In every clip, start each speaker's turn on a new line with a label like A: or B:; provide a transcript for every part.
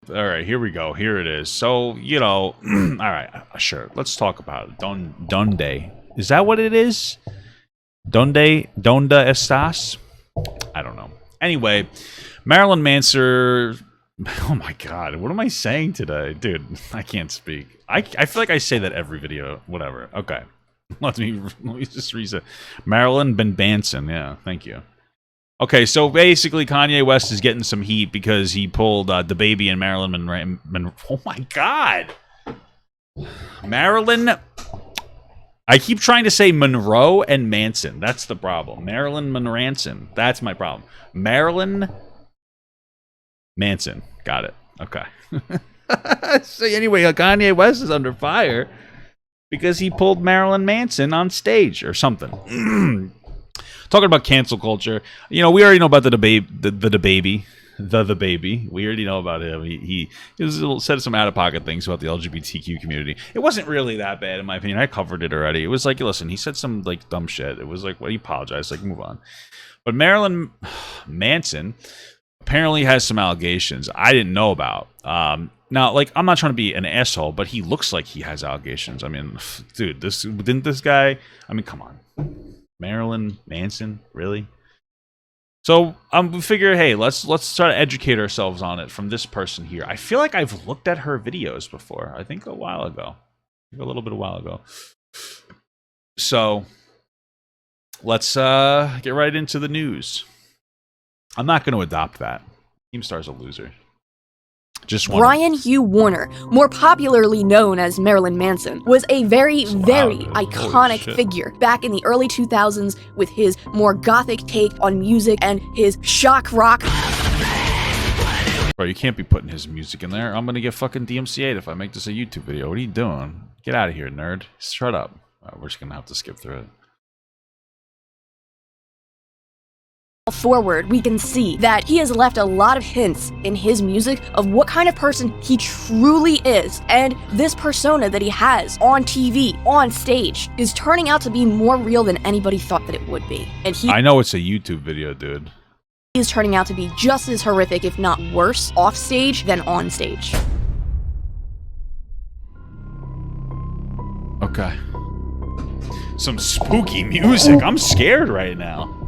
A: All right, here we go. Here it is. So, all right, sure. Let's talk about it. Donde. Is that what it is? Donde estás? I don't know. Anyway, Marilyn Manson. Oh my God, what am I saying today? Dude, I can't speak. I feel like I say that every video. Whatever. Okay. Let me just reset. Marilyn Manson. Yeah, thank you. Okay, so basically Kanye West is getting some heat because he pulled the baby and Marilyn Monroe. Oh my God. Marilyn. I keep trying to say Monroe and Manson. That's the problem. Marilyn Manson. That's my problem. Marilyn Manson. Got it. Okay. So anyway, Kanye West is under fire because he pulled Marilyn Manson on stage or something. Talking about cancel culture, we already know about the baby. We already know about him. He said some out-of-pocket things about the LGBTQ community. It wasn't really that bad, in my opinion. I covered it already. It was like, listen, he said some like dumb shit. It was like, well, he apologized. Like, move on. But Marilyn Manson apparently has some allegations I didn't know about. Now, like, I'm not trying to be an asshole, but he looks like he has allegations. I mean, dude, didn't this guy? I mean, come on. Marilyn Manson, really? So we figure, hey, let's try to educate ourselves on it from this person here. I feel like I've looked at her videos before. I think a while ago, a while ago. So let's get right into the news. I'm not going to adopt that. Keemstar's a loser.
B: Brian Hugh Warner, more popularly known as Marilyn Manson, was a very iconic figure back in the early 2000s with his more gothic take on music and his shock rock.
A: Bro, you can't be putting his music in there. I'm gonna get fucking DMCA'd if I make this a YouTube video. What are you doing? Get out of here, nerd. Shut up. We're just gonna have to skip through it.
B: Forward, we can see that he has left a lot of hints in his music of what kind of person he truly is, and this persona that he has on TV, on stage, is turning out to be more real than anybody thought that it would be. And
A: I know it's a YouTube video, dude.
B: He is turning out to be just as horrific, if not worse, off stage than on stage.
A: Okay. Some spooky music. I'm scared right now.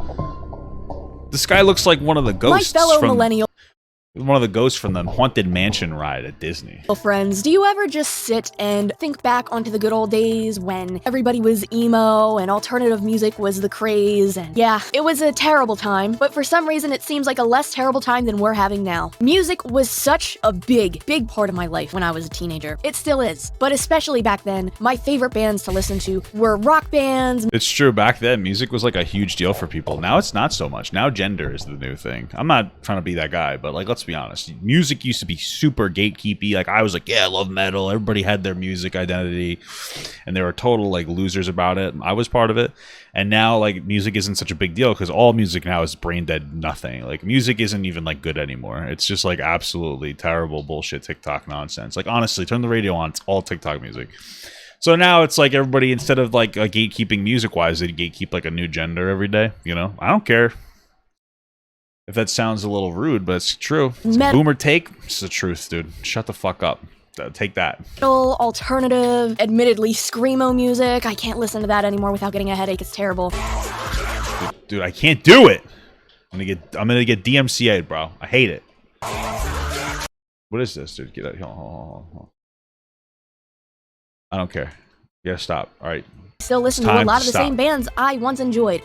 A: This guy looks like one of the ghosts one of the ghosts from the Haunted Mansion ride at Disney.
B: Friends, do you ever just sit and think back onto the good old days when everybody was emo and alternative music was the craze? And yeah, it was a terrible time, but for some reason it seems like a less terrible time than we're having now. Music was such a big part of my life when I was a teenager. It still is, but especially back then, my favorite bands to listen to were rock bands.
A: It's true, back then music was like a huge deal for people. Now it's not so much. Now gender is the new thing. I'm not trying to be that guy, but like, let's be honest. Music used to be super gatekeepy. Like, I was like, yeah, I love metal. Everybody had their music identity, and they were total like losers about it. I was part of it. And now like music isn't such a big deal because all music now is brain dead nothing. Like, music isn't even like good anymore. It's just like absolutely terrible bullshit TikTok nonsense. Like, honestly, turn the radio on. It's all TikTok music. So now it's like everybody, instead of like gatekeeping music wise, they gatekeep like a new gender every day. I don't care. If that sounds a little rude, but it's true. It's a boomer take. It's the truth, dude. Shut the fuck up. Take that.
B: Alternative, admittedly screamo music. I can't listen to that anymore without getting a headache. It's terrible.
A: Dude, I can't do it. I'm gonna get DMCA'd, bro. I hate it. What is this, dude? Get out. Hold on. I don't care. Yeah, stop. All right.
B: Still listen to a lot of the same bands I once enjoyed.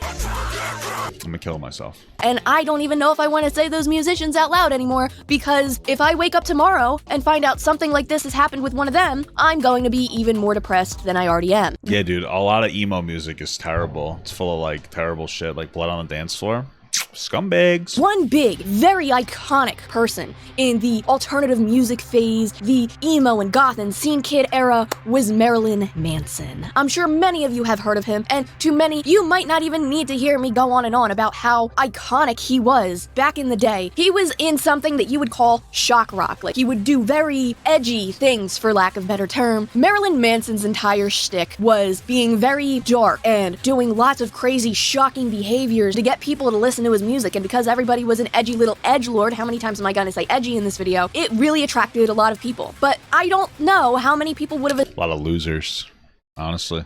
A: I'm gonna kill myself.
B: And I don't even know if I want to say those musicians out loud anymore, because if I wake up tomorrow and find out something like this has happened with one of them, I'm going to be even more depressed than I already am.
A: Yeah, dude, a lot of emo music is terrible. It's full of like terrible shit, like Blood on the Dance Floor. Scumbags.
B: One big, very iconic person in the alternative music phase, the emo and goth and scene kid era, was Marilyn Manson. I'm sure many of you have heard of him, and to many, you might not even need to hear me go on and on about how iconic he was back in the day. He was in something that you would call shock rock. Like, he would do very edgy things, for lack of a better term. Marilyn Manson's entire shtick was being very dark and doing lots of crazy, shocking behaviors to get people to listen to his music, and because everybody was an edgy little edgelord, how many times am I gonna say edgy in this video, it really attracted a lot of people. But I don't know how many people would have
A: A lot of losers, honestly.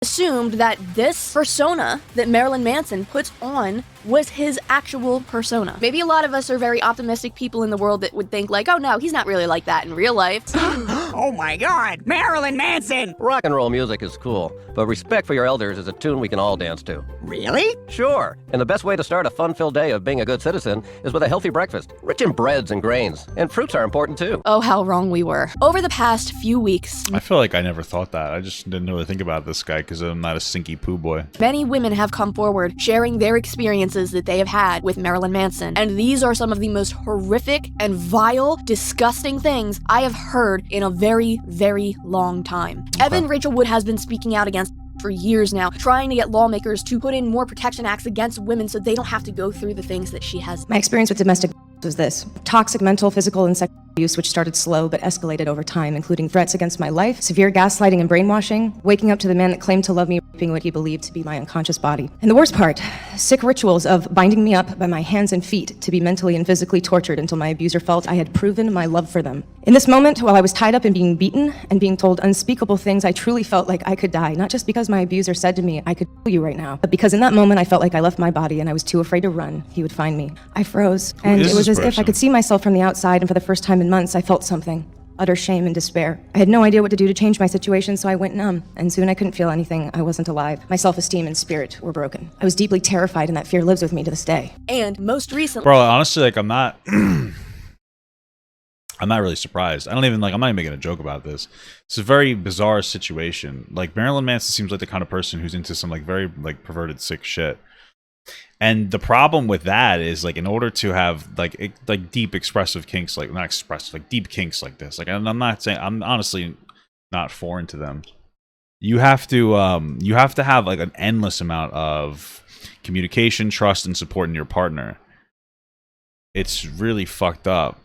B: assumed that this persona that Marilyn Manson puts on was his actual persona. Maybe a lot of us are very optimistic people in the world that would think like, oh no, he's not really like that in real life.
C: Oh my god, Marilyn Manson!
D: Rock and roll music is cool, but Respect for Your Elders is a tune we can all dance to.
C: Really?
D: Sure, and the best way to start a fun-filled day of being a good citizen is with a healthy breakfast, rich in breads and grains. And fruits are important too.
B: Oh, how wrong we were. Over the past few weeks,
A: I feel like I never thought that. I just didn't really think about this guy because I'm not a stinky poo boy.
B: many women have come forward sharing their experiences that they have had with Marilyn Manson. And these are some of the most horrific and vile, disgusting things I have heard in a very, very long time. Evan Rachel Wood has been speaking out against for years now, trying to get lawmakers to put in more protection acts against women so they don't have to go through the things that she has.
E: My experience with domestic was this: toxic mental, physical, and sexual abuse, which started slow but escalated over time, including threats against my life, severe gaslighting and brainwashing, waking up to the man that claimed to love me, raping what he believed to be my unconscious body. And the worst part, sick rituals of binding me up by my hands and feet to be mentally and physically tortured until my abuser felt I had proven my love for them. In this moment, while I was tied up and being beaten and being told unspeakable things, I truly felt like I could die, not just because my abuser said to me, I could kill you right now, but because in that moment I felt like I left my body and I was too afraid to run. He would find me. I froze, and it was as if I could see myself from the outside, and for the first time in months, I felt something. Utter shame and despair. I had no idea what to do to change my situation, so I went numb, and soon I couldn't feel anything. I wasn't alive. My self-esteem and spirit were broken. I was deeply terrified, and that fear lives with me to this day.
B: And most recently,
A: Bro, honestly, like, I'm not really surprised. I'm not even making a joke about this. It's a very bizarre situation. Like, Marilyn Manson seems like the kind of person who's into some, like, very, like, perverted, sick shit. And the problem with that is, like, in order to have like deep expressive kinks, like not expressive, like deep kinks like this, like I'm not saying, I'm honestly not foreign to them. You have to have like an endless amount of communication, trust, and support in your partner. It's really fucked up.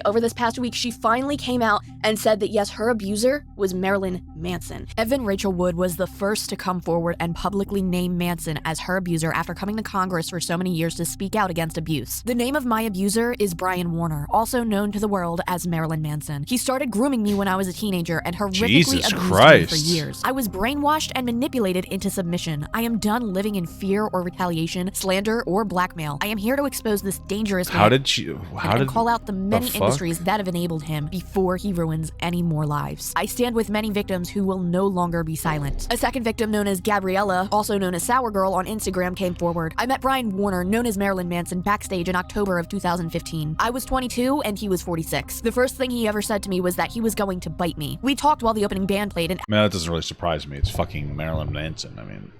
B: over this past week, she finally came out and said that yes, her abuser was Marilyn Manson.
F: Evan Rachel Wood was the first to come forward and publicly name Manson as her abuser after coming to Congress for so many years to speak out against abuse. The name of my abuser is Brian Warner, also known to the world as Marilyn Manson. He started grooming me when I was a teenager and horrifically abused me for years. I was brainwashed and manipulated into submission. I am done living in fear or retaliation, slander, or blackmail. I am here to expose this dangerous man and call out the many industries that have enabled him before he ruins any more lives. I stand with many victims who will no longer be silent. A second victim known as Gabriella, also known as Sour Girl on Instagram, came forward. I met Brian Warner, known as Marilyn Manson, backstage in October of 2015. I was 22 and he was 46. The first thing he ever said to me was that he was going to bite me. We talked while the opening band played, and
A: man, that doesn't really surprise me. It's fucking Marilyn Manson. I mean,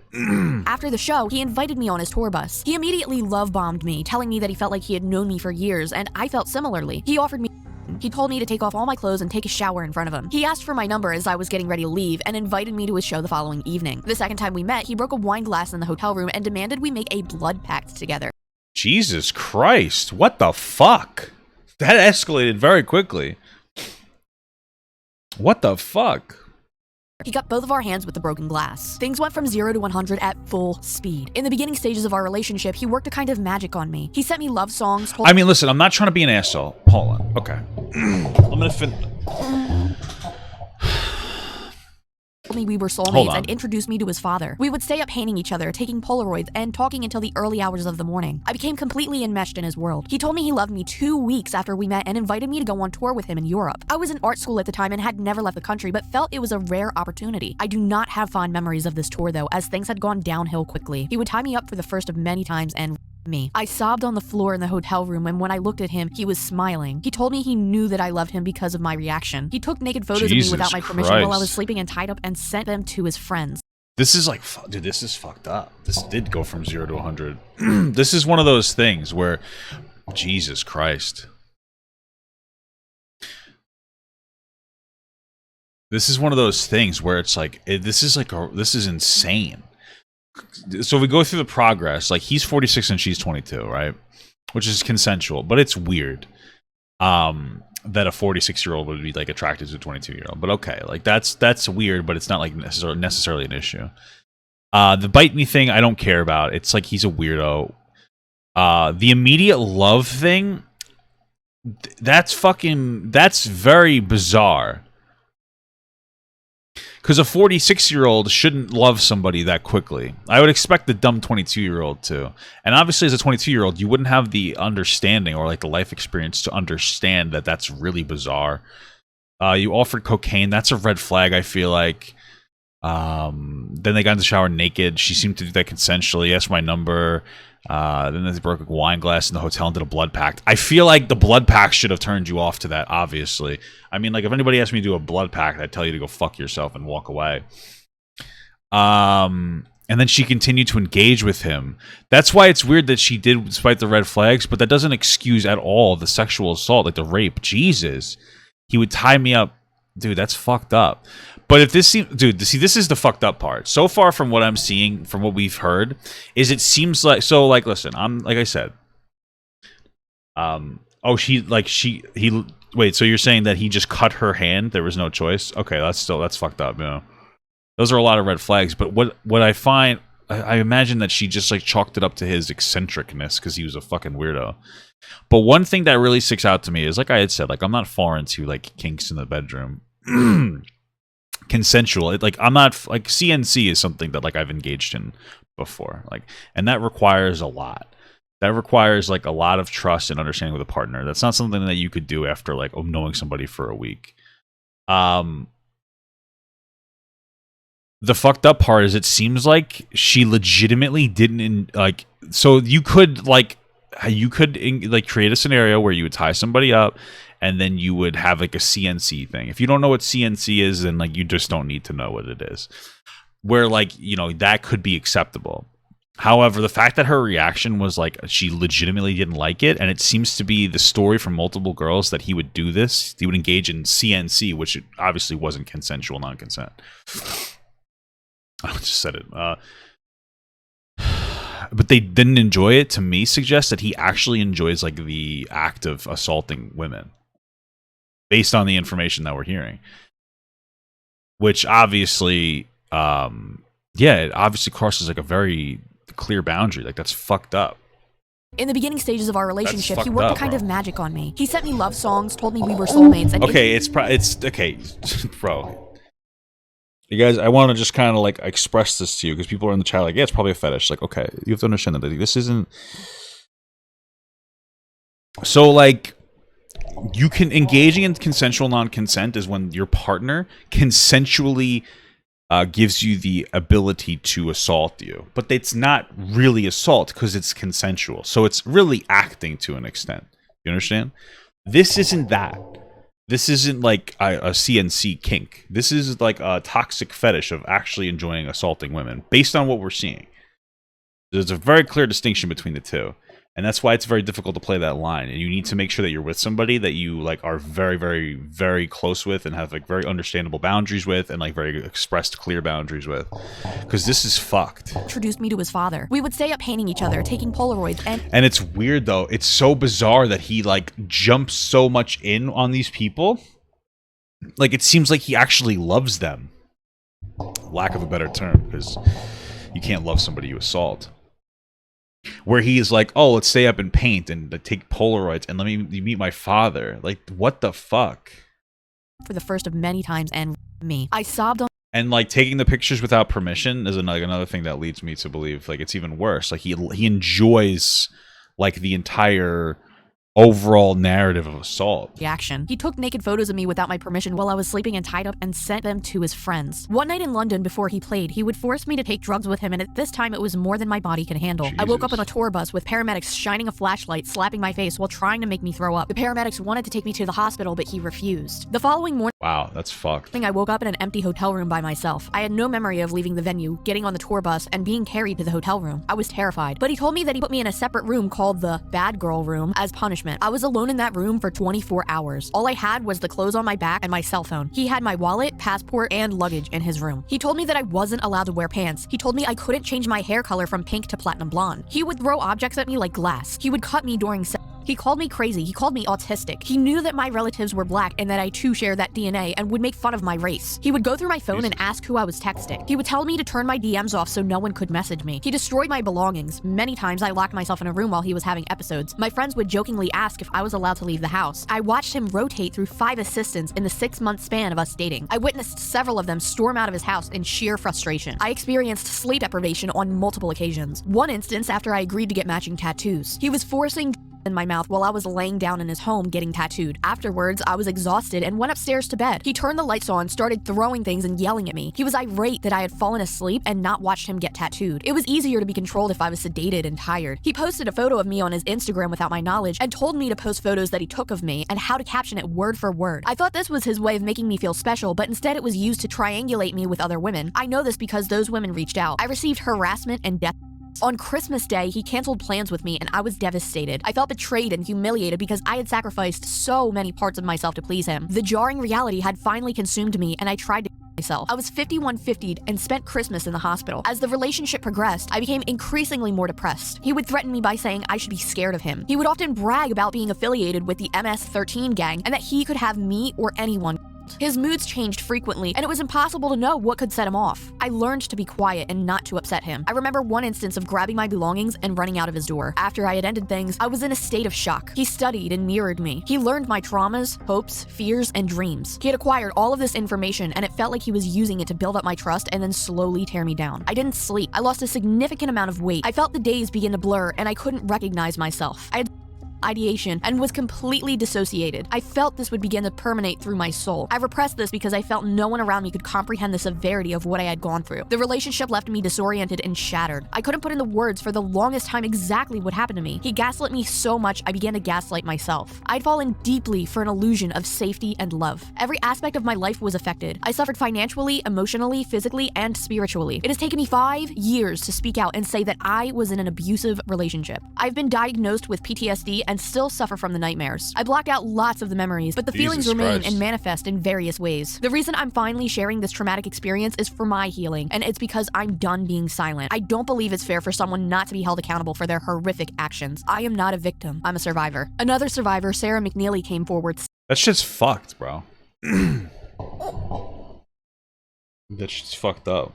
F: after the show, he invited me on his tour bus. He immediately love-bombed me, telling me that he felt like he had known me for years, and I felt similarly. He offered me. He told me to take off all my clothes and take a shower in front of him. He asked for my number as I was getting ready to leave and invited me to his show the following evening. The second time we met, he broke a wine glass in the hotel room and demanded we make a blood pact together.
A: Jesus Christ, what the fuck? That escalated very quickly. What the fuck?
F: He cut both of our hands with the broken glass. Things went from 0 to 100 at full speed. In the beginning stages of our relationship, he worked a kind of magic on me. He sent me love songs.
A: I mean, listen, I'm not trying to be an asshole. Hold on. Okay. I'm gonna
F: Told me we were soulmates and introduced me to his father. We would stay up painting each other, taking Polaroids, and talking until the early hours of the morning. I became completely enmeshed in his world. He told me he loved me 2 weeks after we met and invited me to go on tour with him in Europe. I was in art school at the time and had never left the country, but felt it was a rare opportunity. I do not have fond memories of this tour though, as things had gone downhill quickly. He would tie me up for the first of many times and me. I sobbed on the floor in the hotel room, and when I looked at him, he was smiling. He told me he knew that I loved him because of my reaction. He took naked photos of me without my permission while I was sleeping and tied up and sent them to his friends.
A: This is like, dude, this is fucked up. This did go from 0 to 100. This is one of those things where, Jesus Christ. This is one of those things where it's like, this is insane. So we go through the progress. Like, he's 46 and she's 22, right? Which is consensual, but it's weird that a 46-year-old would be like attracted to a 22-year-old. But okay, like that's weird, but it's not like necessarily an issue. The bite me thing, I don't care about. It's like he's a weirdo. The immediate love thing, that's very bizarre. Because a 46-year-old shouldn't love somebody that quickly. I would expect the dumb 22-year-old to. And obviously, as a 22-year-old, you wouldn't have the understanding or like the life experience to understand that that's really bizarre. You offered cocaine. That's a red flag, I feel like. Then they got in the shower naked. She seemed to do that consensually. Asked my number. Then they broke a wine glass in the hotel and did a blood pact. I feel like the blood pact should have turned you off to that, obviously. I mean, like, if anybody asked me to do a blood pact, I'd tell you to go fuck yourself and walk away. And then she continued to engage with him. That's why it's weird that she did, despite the red flags, but that doesn't excuse at all the sexual assault, like the rape. Jesus. He would tie me up. Dude, that's fucked up. But if this seems, dude, see, this is the fucked up part. So far from what I'm seeing, from what we've heard, is it seems like, so like, listen, I'm, like I said, wait, so you're saying that he just cut her hand? There was no choice? Okay, that's fucked up, you know. Those are a lot of red flags, but what I find, I imagine that she just like chalked it up to his eccentricness because he was a fucking weirdo. But one thing that really sticks out to me is, like I had said, like, I'm not foreign to like kinks in the bedroom. Consensual, like, I'm not, like, CNC is something that like I've engaged in before, like, and that requires a lot. That requires like a lot of trust and understanding with a partner. That's not something that you could do after like knowing somebody for a week. The fucked up part is it seems like she legitimately didn't like. So you could create a scenario where you would tie somebody up and then you would have like a CNC thing. If you don't know what CNC is, then like you just don't need to know what it is. Where like, you know, that could be acceptable. However, the fact that her reaction was like she legitimately didn't like it, and it seems to be the story from multiple girls that he would do this. He would engage in CNC, which obviously wasn't consensual non-consent. I just said it. But they didn't enjoy it, to me suggests that he actually enjoys like the act of assaulting women based on the information that we're hearing, which obviously it obviously crosses like a very clear boundary. Like, that's fucked up.
F: In the beginning stages of our relationship, he
A: fucked
F: worked
A: up,
F: a kind
A: bro.
F: of magic on me. He sent me love songs, told me we were soulmates, and
A: Okay, it's okay, bro. You guys, I want to just kind of like express this to you because people are in the chat like, yeah, it's probably a fetish. Like, okay, you have to understand that this isn't. So, like, you can engaging in consensual non-consent is when your partner consensually gives you the ability to assault you, but it's not really assault because it's consensual. So it's really acting to an extent. You understand? This isn't that. This isn't like a CNC kink. This is like a toxic fetish of actually enjoying assaulting women, based on what we're seeing. There's a very clear distinction between the two. And that's why it's very difficult to play that line. And you need to make sure that you're with somebody that you like are very, very, very close with and have like very understandable boundaries with and like very expressed, clear boundaries with. Because this is fucked.
F: introduced me to his father. We would stay up painting each other, taking Polaroids,
A: And it's weird though. It's so bizarre that he like jumps so much in on these people. Like, it seems like he actually loves them. Lack of a better term, because you can't love somebody you assault. Where he is like, oh, let's stay up and paint and take Polaroids and let me meet my father. Like, what the fuck?
F: for the first of many times, and me. I sobbed on.
A: And like taking the pictures without permission is another thing that leads me to believe like it's even worse. Like he enjoys like the entire overall narrative of assault.
F: The action. He took naked photos of me without my permission while I was sleeping and tied up and sent them to his friends. One night in London before he played, he would force me to take drugs with him, and at this time it was more than my body could handle.
A: Jesus.
F: I woke up on a tour bus with paramedics shining a flashlight, slapping my face while trying to make me throw up. The paramedics wanted to take me to the hospital, but he refused. The following morning,
A: Wow, that's fucked.
F: I woke up in an empty hotel room by myself. I had no memory of leaving the venue, getting on the tour bus, and being carried to the hotel room. I was terrified, but he told me that he put me in a separate room called the bad girl room as punishment. I was alone in that room for 24 hours. All I had was the clothes on my back and my cell phone. He had my wallet, passport, and luggage in his room. He told me that I wasn't allowed to wear pants. He told me I couldn't change my hair color from pink to platinum blonde. He would throw objects at me like glass. He would cut me during sex. He called me crazy. He called me autistic. He knew that my relatives were black and that I too share that DNA and would make fun of my race. He would go through my phone and ask who I was texting. He would tell me to turn my DMs off so no one could message me. He destroyed my belongings. Many times I locked myself in a room while he was having episodes. My friends would jokingly ask if I was allowed to leave the house. I watched him rotate through 5 assistants in the 6-month span of us dating. I witnessed several of them storm out of his house in sheer frustration. I experienced sleep deprivation on multiple occasions. One instance after I agreed to get matching tattoos. He was forcing in my mouth while I was laying down in his home getting tattooed. Afterwards, I was exhausted and went upstairs to bed. He turned the lights on, started throwing things and yelling at me. He was irate that I had fallen asleep and not watched him get tattooed. It was easier to be controlled if I was sedated and tired. He posted a photo of me on his Instagram without my knowledge and told me to post photos that he took of me and how to caption it word for word. I thought this was his way of making me feel special, but instead it was used to triangulate me with other women. I know this because those women reached out. I received harassment and death. On Christmas Day, he canceled plans with me and I was devastated. I felt betrayed and humiliated because I had sacrificed so many parts of myself to please him. The jarring reality had finally consumed me and I tried to myself. I was 51-50'd and spent Christmas in the hospital. As the relationship progressed, I became increasingly more depressed. He would threaten me by saying I should be scared of him. He would often brag about being affiliated with the MS-13 gang and that he could have me or anyone. His moods changed frequently, and it was impossible to know what could set him off. I learned to be quiet and not to upset him. I remember one instance of grabbing my belongings and running out of his door. After I had ended things, I was in a state of shock. He studied and mirrored me. He learned my traumas, hopes, fears, and dreams. He had acquired all of this information, and it felt like he was using it to build up my trust and then slowly tear me down. I didn't sleep. I lost a significant amount of weight. I felt the days begin to blur, and I couldn't recognize myself. I had ideation and was completely dissociated. I felt this would begin to permeate through my soul. I repressed this because I felt no one around me could comprehend the severity of what I had gone through. The relationship left me disoriented and shattered. I couldn't put into words for the longest time exactly what happened to me. He gaslit me so much I began to gaslight myself. I'd fallen deeply for an illusion of safety and love. Every aspect of my life was affected. I suffered financially, emotionally, physically, and spiritually. It has taken me 5 years to speak out and say that I was in an abusive relationship. I've been diagnosed with PTSD and still suffer from the nightmares. I blocked out lots of the memories, but the feelings remain and manifest in various ways. The reason I'm finally sharing this traumatic experience is for my healing, and it's because I'm done being silent. I don't believe it's fair for someone not to be held accountable for their horrific actions. I am not a victim. I'm a survivor. Another survivor, Sarah McNeely, came forward.
A: That shit's fucked, bro. That shit's fucked up.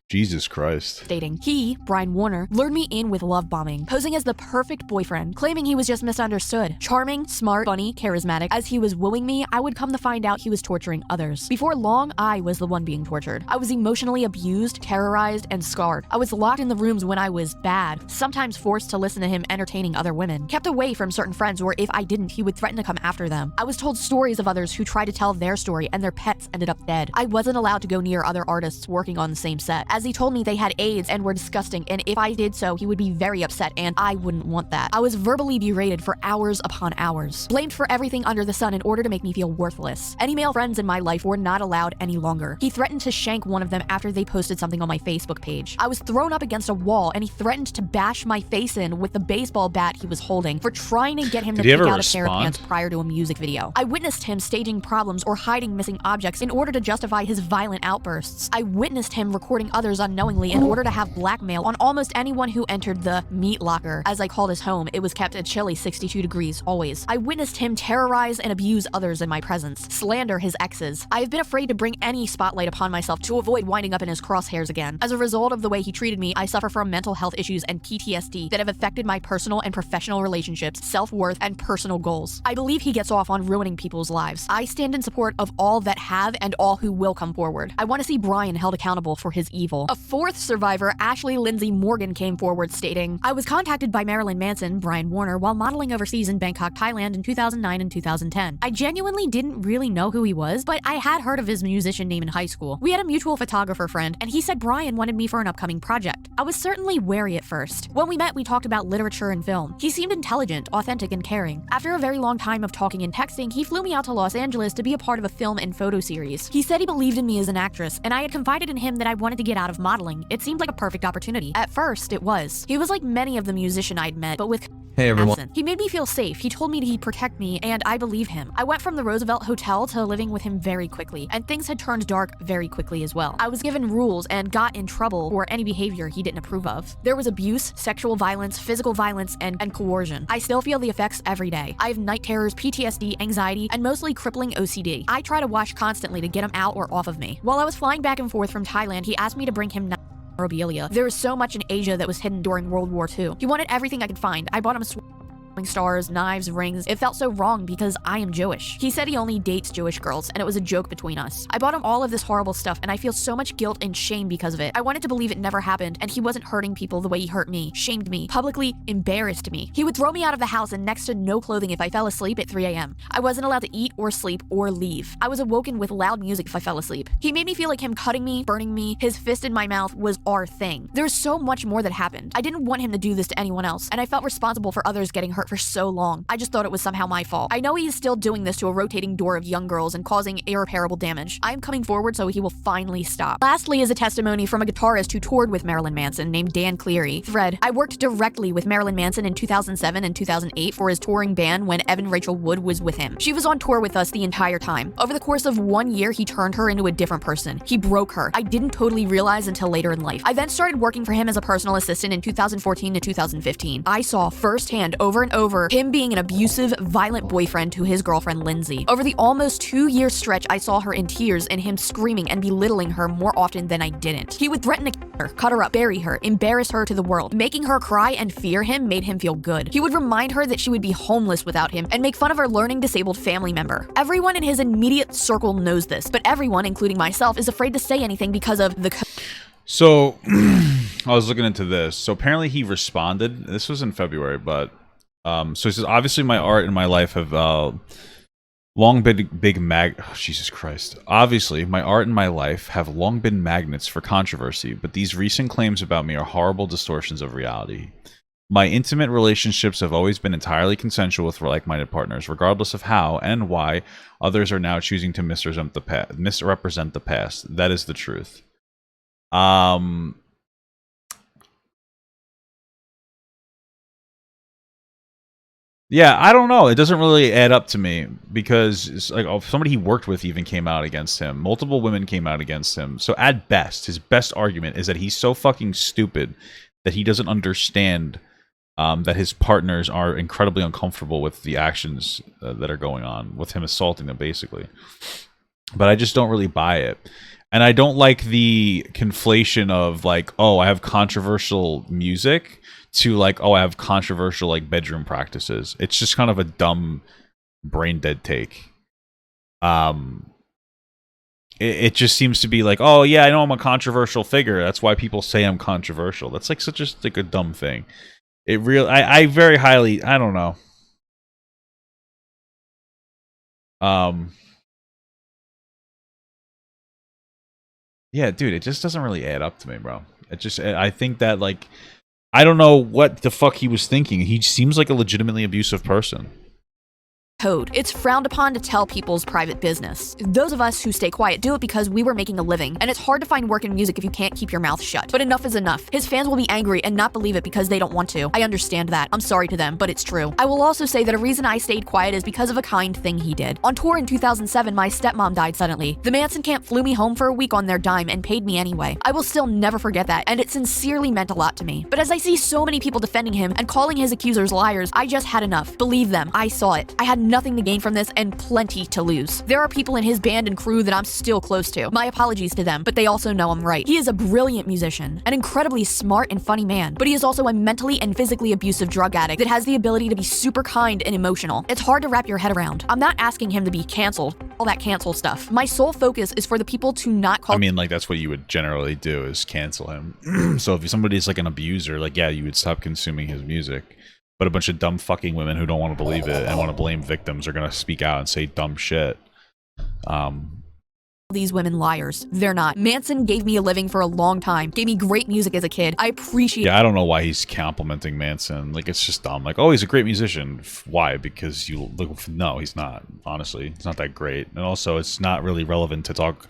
A: Jesus Christ.
F: Stating he, Brian Warner, lured me in with love bombing, posing as the perfect boyfriend, claiming he was just misunderstood. Charming, smart, funny, charismatic. As he was wooing me, I would come to find out he was torturing others. Before long, I was the one being tortured. I was emotionally abused, terrorized, and scarred. I was locked in the rooms when I was bad, sometimes forced to listen to him entertaining other women, kept away from certain friends, or if I didn't, he would threaten to come after them. I was told stories of others who tried to tell their story and their pets ended up dead. I wasn't allowed to go near other artists working on the same set, as he told me they had AIDS and were disgusting, and if I did so, he would be very upset, and I wouldn't want that. I was verbally berated for hours upon hours, blamed for everything under the sun in order to make me feel worthless. Any male friends in my life were not allowed any longer. He threatened to shank one of them after they posted something on my Facebook page. I was thrown up against a wall, and he threatened to bash my face in with the baseball bat he was holding for trying to get him to pick out a pair of pants prior to a music video. I witnessed him staging problems or hiding missing objects in order to justify his violent outbursts. I witnessed him recording others unknowingly in order to have blackmail on almost anyone who entered the meat locker. As I called his home, it was kept at chilly 62 degrees always. I witnessed him terrorize and abuse others in my presence, slander his exes. I have been afraid to bring any spotlight upon myself to avoid winding up in his crosshairs again. As a result of the way he treated me, I suffer from mental health issues and PTSD that have affected my personal and professional relationships, self-worth, and personal goals. I believe he gets off on ruining people's lives. I stand in support of all that have and all who will come forward. I want to see Brian held accountable for his evil. A fourth survivor, Ashley Lindsay Morgan, came forward stating, I was contacted by Marilyn Manson, Brian Warner, while modeling overseas in Bangkok, Thailand in 2009 and 2010. I genuinely didn't really know who he was, but I had heard of his musician name in high school. We had a mutual photographer friend, and he said Brian wanted me for an upcoming project. I was certainly wary at first. When we met, we talked about literature and film. He seemed intelligent, authentic, and caring. After a very long time of talking and texting, he flew me out to Los Angeles to be a part of a film and photo series. He said he believed in me as an actress, and I had confided in him that I wanted to get out of modeling. It seemed like a perfect opportunity. At first, it was. He was like many of the musicians I'd met, but with
G: Hey everyone.
F: Manson. He made me feel safe. He told me he'd protect me, and I believe him. I went from the Roosevelt Hotel to living with him very quickly, and things had turned dark very quickly as well. I was given rules and got in trouble for any behavior he didn't approve of. There was abuse, sexual violence, physical violence, and coercion. I still feel the effects every day. I have night terrors, PTSD, anxiety, and mostly crippling OCD. I try to watch constantly to get him out or off of me. While I was flying back and forth from Thailand, he asked me to bring him memorabilia. There was so much in Asia that was hidden during World War II. He wanted everything I could find. I bought him stars, knives, rings. It felt so wrong because I am Jewish. He said he only dates Jewish girls, and it was a joke between us. I bought him all of this horrible stuff, and I feel so much guilt and shame because of it. I wanted to believe it never happened, and he wasn't hurting people the way he hurt me, shamed me, publicly embarrassed me. He would throw me out of the house and next to no clothing if I fell asleep at 3 a.m. I wasn't allowed to eat or sleep or leave. I was awoken with loud music if I fell asleep. He made me feel like him cutting me, burning me, his fist in my mouth was our thing. There's so much more that happened. I didn't want him to do this to anyone else, and I felt responsible for others getting hurt for so long. I just thought it was somehow my fault. I know he is still doing this to a rotating door of young girls and causing irreparable damage. I am coming forward so he will finally stop. Lastly is a testimony from a guitarist who toured with Marilyn Manson named Dan Cleary. Thread: I worked directly with Marilyn Manson in 2007 and 2008 for his touring band when Evan Rachel Wood was with him. She was on tour with us the entire time. Over the course of 1 year, he turned her into a different person. He broke her. I didn't totally realize until later in life. I then started working for him as a personal assistant in 2014 to 2015. I saw firsthand over and over him being an abusive, violent boyfriend to his girlfriend Lindsay. Over the almost 2-year stretch, I saw her in tears and him screaming and belittling her more often than I didn't. He would threaten to kill her, cut her up, bury her, embarrass her to the world. Making her cry and fear him made him feel good. He would remind her that she would be homeless without him and make fun of her learning disabled family member. Everyone in his immediate circle knows this, but everyone, including myself, is afraid to say anything because of the
A: So, I was looking into this. So apparently he responded. This was in February, but so he says, obviously my art and my life have long been Jesus Christ. Obviously, my art and my life have long been magnets for controversy, but these recent claims about me are horrible distortions of reality. My intimate relationships have always been entirely consensual with like-minded partners, regardless of how and why others are now choosing to misrepresent the past. That is the truth. Yeah, I don't know. It doesn't really add up to me because it's like somebody he worked with even came out against him. Multiple women came out against him. So at best, his best argument is that he's so fucking stupid that he doesn't understand that his partners are incredibly uncomfortable with the actions that are going on, with him assaulting them, basically. But I just don't really buy it. And I don't like the conflation of like, oh, I have controversial music to like, oh, I have controversial like bedroom practices. It's just kind of a dumb, brain dead take. It just seems to be like, oh yeah, I know I'm a controversial figure. That's why people say I'm controversial. That's like such a dumb thing. It really, I very highly, I don't know. Yeah, dude, it just doesn't really add up to me, bro. I think that like, I don't know what the fuck he was thinking. He seems like a legitimately abusive person.
F: code. It's frowned upon to tell people's private business. Those of us who stay quiet do it because we were making a living, and it's hard to find work in music if you can't keep your mouth shut. But enough is enough. His fans will be angry and not believe it because they don't want to. I understand that. I'm sorry to them, but it's true. I will also say that a reason I stayed quiet is because of a kind thing he did. On tour in 2007, my stepmom died suddenly. The Manson camp flew me home for a week on their dime and paid me anyway. I will still never forget that, and it sincerely meant a lot to me. But as I see so many people defending him and calling his accusers liars, I just had enough. Believe them, I saw it. I had nothing to gain from this and plenty to lose. There are people in his band and crew that I'm still close to. My apologies to them, but they also know I'm right. He is a brilliant musician, an incredibly smart and funny man, but he is also a mentally and physically abusive drug addict that has the ability to be super kind and emotional. It's hard to wrap your head around. I'm not asking him to be canceled, all that cancel stuff. My sole focus is for the people to not call—
A: I mean, like, that's what you would generally do, is cancel him. So if somebody's like an abuser, like, yeah, you would stop consuming his music. But a bunch of dumb fucking women who don't want to believe it and want to blame victims are going to speak out and say dumb shit.
F: These women liars. They're not. Manson gave me a living for a long time, gave me great music as a kid. I appreciate—
A: Yeah, I don't know why he's complimenting Manson. Like, it's just dumb. Like, oh, he's a great musician. Why? Because you look— no, he's not. Honestly, it's not that great. And also, it's not really relevant to talk—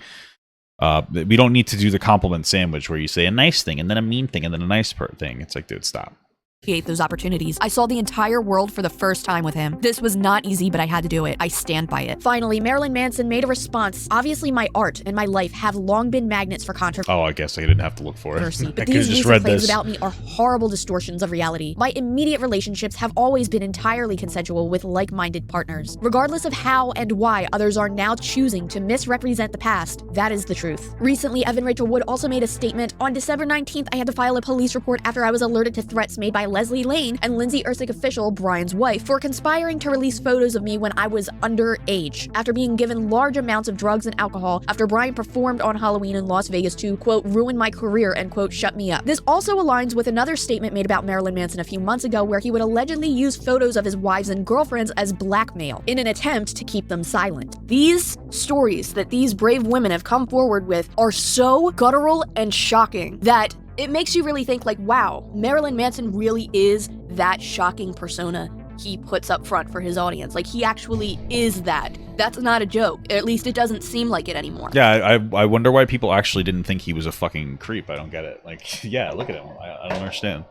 A: we don't need to do the compliment sandwich where you say a nice thing and then a mean thing and then a nice thing. It's like, dude, stop.
F: those opportunities. I saw the entire world for the first time with him. This was not easy, but I had to do it. I stand by it. Finally, Marilyn Manson made a response. Obviously, my art and my life have long been magnets for controversy.
A: Oh, I guess I didn't have to look for it. I
F: But
A: could have
F: these
A: just
F: recent
A: read
F: claims
A: this.
F: about me are horrible distortions of reality. My immediate relationships have always been entirely consensual with like-minded partners. Regardless of how and why others are now choosing to misrepresent the past, that is the truth. Recently, Evan Rachel Wood also made a statement. On December 19th, I had to file a police report after I was alerted to threats made by Leslie Lane and Lindsay Ersick official, Brian's wife, for conspiring to release photos of me when I was underage, after being given large amounts of drugs and alcohol after Brian performed on Halloween in Las Vegas to, quote, ruin my career and, quote, shut me up. This also aligns with another statement made about Marilyn Manson a few months ago where he would allegedly use photos of his wives and girlfriends as blackmail in an attempt to keep them silent. These stories that these brave women have come forward with are so guttural and shocking that it makes you really think like, wow, Marilyn Manson really is that shocking persona he puts up front for his audience. Like, he actually is that. That's not a joke. At least it doesn't seem like it anymore.
A: Yeah, I wonder why people actually didn't think he was a fucking creep. I don't get it. Like, yeah, look at him. I don't understand.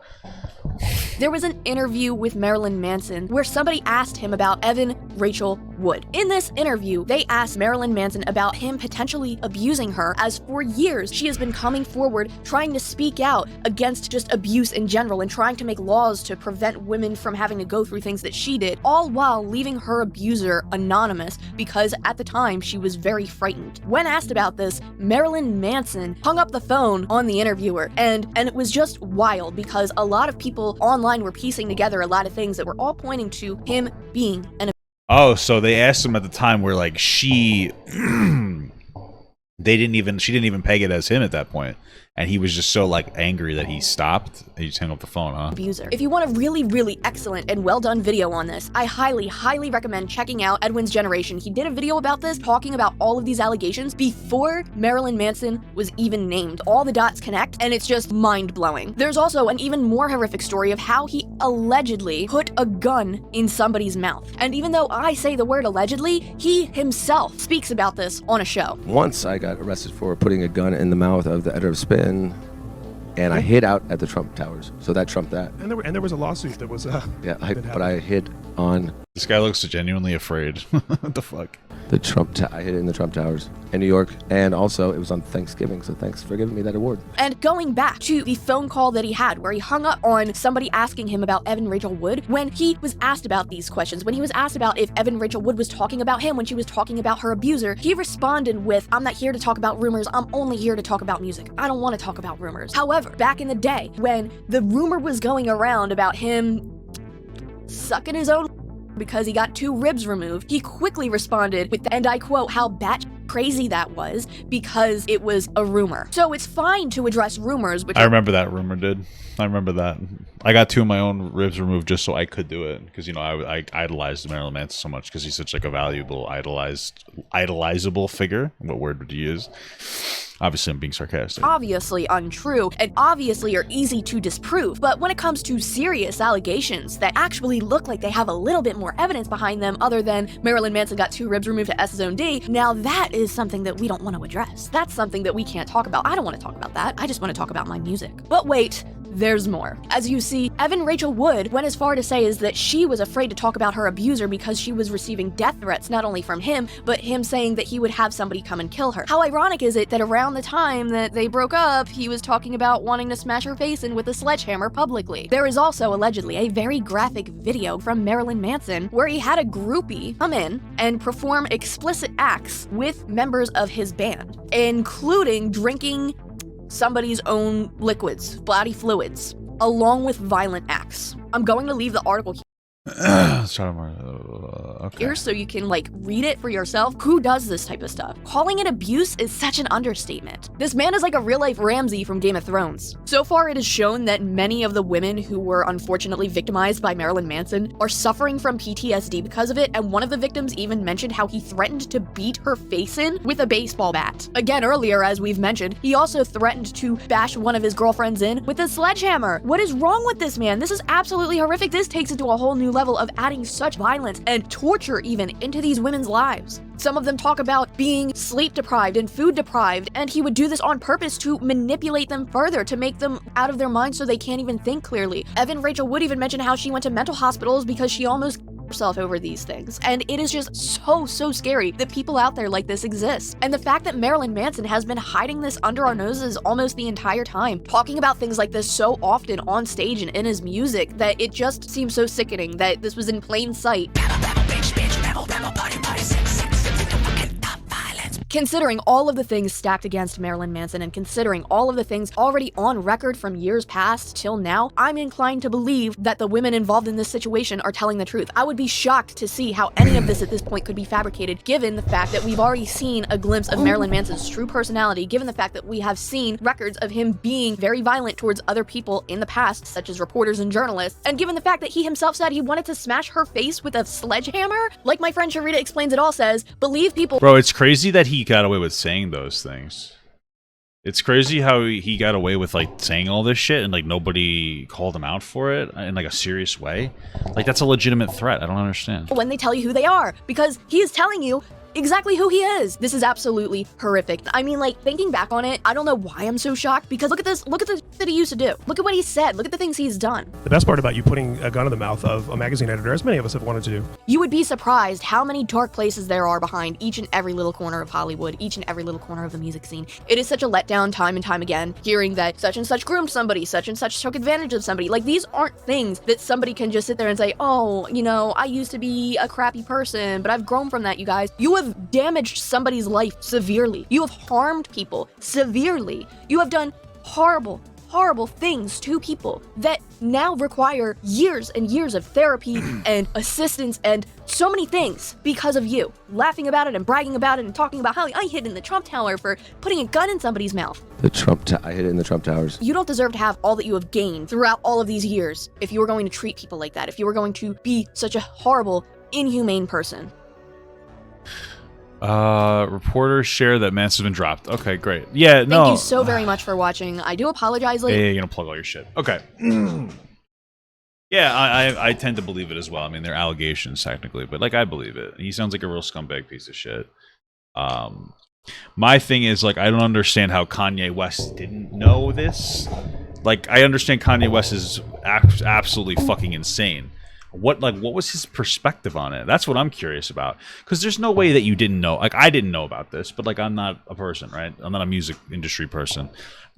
B: There was an interview with Marilyn Manson where somebody asked him about Evan Rachel Wood. In this interview, they asked Marilyn Manson about him potentially abusing her, as for years she has been coming forward trying to speak out against just abuse in general and trying to make laws to prevent women from having to go through things that she did, all while leaving her abuser anonymous because at the time she was very frightened. When asked about this, Marilyn Manson hung up the phone on the interviewer, and it was just wild because a lot of people online were piecing together a lot of things that were all pointing to him being an
A: Oh, so they asked him at the time where like she didn't even peg it as him at that point. And he was just so like angry that he stopped. He just hung up the phone, huh?
B: abuser. If you want a really, really excellent and well-done video on this, I highly, highly recommend checking out Edwin's Generation. He did a video about this, talking about all of these allegations before Marilyn Manson was even named. All the dots connect, and it's just mind-blowing. There's also an even more horrific story of how he allegedly put a gun in somebody's mouth. And even though I say the word allegedly, he himself speaks about this on a show.
G: Once I got arrested for putting a gun in the mouth of the editor of Spin, and I hid out at the Trump Towers, so that trumped that.
H: And there was a lawsuit that was
G: but I hid on
A: This guy looks genuinely afraid. What the fuck?
G: the I hid it in the Trump Towers in New York, and also it was on Thanksgiving, so thanks for giving me that award.
B: And going back to the phone call that he had where he hung up on somebody asking him about Evan Rachel Wood, when he was asked about these questions, when he was asked about if Evan Rachel Wood was talking about him when she was talking about her abuser, he responded with, I'm not here to talk about rumors, I'm only here to talk about music. I don't want to talk about rumors. However, back in the day, when the rumor was going around about him sucking his own because he got 2 ribs removed, he quickly responded with, and I quote, how bat crazy that was because it was a rumor. So it's fine to address rumors, which
A: I remember that rumor, dude. I remember that. I got 2 of my own ribs removed just so I could do it because, you know, I idolized Marilyn Manson so much because he's such like a valuable, idolizable figure. What word would you use? Obviously, I'm being sarcastic.
B: obviously untrue and obviously are easy to disprove. But when it comes to serious allegations that actually look like they have a little bit more evidence behind them other than Marilyn Manson got 2 ribs removed to S's own D, now that is something that we don't want to address. That's something that we can't talk about. I don't want to talk about that. I just want to talk about my music. But wait, there's more. As you see, Evan Rachel Wood went as far to say is that she was afraid to talk about her abuser because she was receiving death threats not only from him, but him saying that he would have somebody come and kill her. How ironic is it that around the time that they broke up, he was talking about wanting to smash her face in with a sledgehammer publicly. There is also allegedly a very graphic video from Marilyn Manson where he had a groupie come in and perform explicit acts with members of his band, including drinking somebody's own liquids, body fluids, along with violent acts. I'm going to leave the article
A: Okay.
B: here so you can like read it for yourself. Who does this type of stuff? Calling it abuse is such an understatement. This man is like a real-life Ramsay from Game of Thrones. So far, it is shown that many of the women who were unfortunately victimized by Marilyn Manson are suffering from PTSD because of it, and one of the victims even mentioned how he threatened to beat her face in with a baseball bat. Again, earlier, as we've mentioned, he also threatened to bash one of his girlfriends in with a sledgehammer. What is wrong with this man? This is absolutely horrific. This takes it to a whole new new level of adding such violence and torture even into these women's lives. Some of them talk about being sleep deprived and food deprived, and he would do this on purpose to manipulate them further, to make them out of their minds so they can't even think clearly. Evan Rachel Wood even mentioned how she went to mental hospitals because she almost herself over these things. And it is just so scary that people out there like this exist. And the fact that Marilyn Manson has been hiding this under our noses almost the entire time, talking about things like this so often on stage and in his music, that it just seems so sickening that this was in plain sight. Considering all of the things stacked against Marilyn Manson and considering all of the things already on record from years past till now, I'm inclined to believe that the women involved in this situation are telling the truth. I would be shocked to see how any of this at this point could be fabricated, given the fact that we've already seen a glimpse of Marilyn Manson's true personality, given the fact that we have seen records of him being very violent towards other people in the past, such as reporters and journalists, and given the fact that he himself said he wanted to smash her face with a sledgehammer. Like my friend Sharita Explains It All says, believe people—
A: Bro, it's crazy that he got away with saying those things. It's crazy how he got away with like saying all this shit and like nobody called him out for it in like a serious way. Like that's a legitimate threat. I don't understand.
B: When they tell you who they are, because he is telling you exactly who he is. This is absolutely horrific. I mean, like, thinking back on it, I don't know why I'm so shocked, because look at this, look at the that he used to do. Look at what he said. Look at the things he's done.
H: The best part about you putting a gun in the mouth of a magazine editor, as many of us have wanted to do.
B: You would be surprised how many dark places there are behind each and every little corner of Hollywood, each and every little corner of the music scene. It is such a letdown time and time again, hearing that such and such groomed somebody, such and such took advantage of somebody. Like, these aren't things that somebody can just sit there and say, oh, you know, I used to be a crappy person, but I've grown from that, you guys. You have damaged somebody's life severely. You have harmed people severely. You have done horrible things to people that now require years and years of therapy and assistance and so many things because of you. Laughing about it and bragging about it and talking about how I hid in the Trump Tower for putting a gun in somebody's mouth.
G: I hid it in the Trump Towers.
B: You don't deserve to have all that you have gained throughout all of these years if you were going to treat people like that, if you were going to be such a horrible, inhumane person.
A: Reporters share that Manson's been dropped. Okay, great. Yeah, no.
B: Thank you so very much for watching. I do apologize.
A: Yeah, you're gonna plug all your shit. Okay. Yeah, I tend to believe it as well. I mean, they're allegations technically, but like I believe it. He sounds like a real scumbag piece of shit. My thing is like I don't understand how Kanye West didn't know this. Like I understand Kanye West is absolutely fucking insane. What was his perspective on it? That's what I'm curious about. Because there's no way that you didn't know. Like, I didn't know about this, but, like, I'm not a person, right? I'm not a music industry person.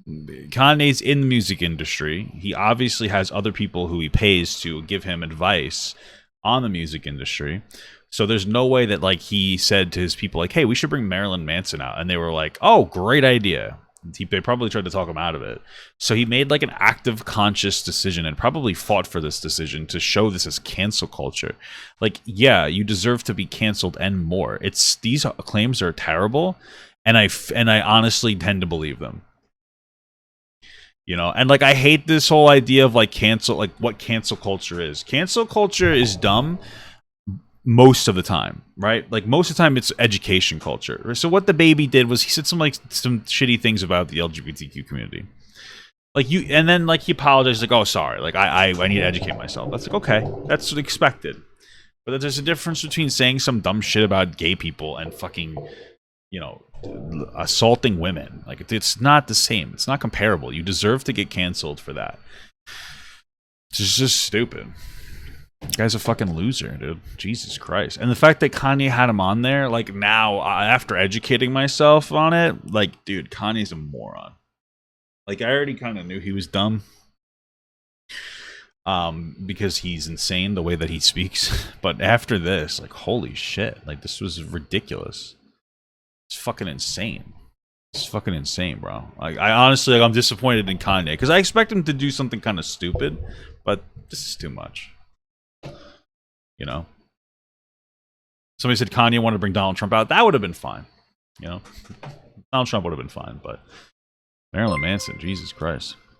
A: Kanye's in the music industry. He obviously has other people who he pays to give him advice on the music industry. So there's no way that, like, he said to his people, like, hey, we should bring Marilyn Manson out. And they were like, oh, great idea. They probably tried to talk him out of it. So he made like an active, conscious decision and probably fought for this decision to show this as cancel culture. Like, yeah, you deserve to be canceled and more. These claims are terrible, and I honestly tend to believe them. You know, and like I hate this whole idea of like cancel, like what cancel culture is. Cancel culture is dumb. Most of the time, right? Like most of the time it's education culture. So what the baby did was he said some shitty things about the LGBTQ community. Like and then like he apologized, like, oh sorry, like I need to educate myself. That's like, okay, that's expected. But there's a difference between saying some dumb shit about gay people and fucking, you know, assaulting women. Like it's not the same. It's not comparable. You deserve to get canceled for that. It's just stupid. The guy's a fucking loser, dude. Jesus Christ. And the fact that Kanye had him on there, like now, after educating myself on it, like, dude, Kanye's a moron. Like, I already kind of knew he was dumb. Because he's insane the way that he speaks. But after this, like, holy shit. Like, this was ridiculous. It's fucking insane. It's fucking insane, bro. Like, I honestly, like, I'm disappointed in Kanye. Because I expect him to do something kind of stupid. But this is too much. You know, somebody said Kanye wanted to bring Donald Trump out. That would have been fine. You know, Donald Trump would have been fine, but Marilyn Manson, Jesus Christ.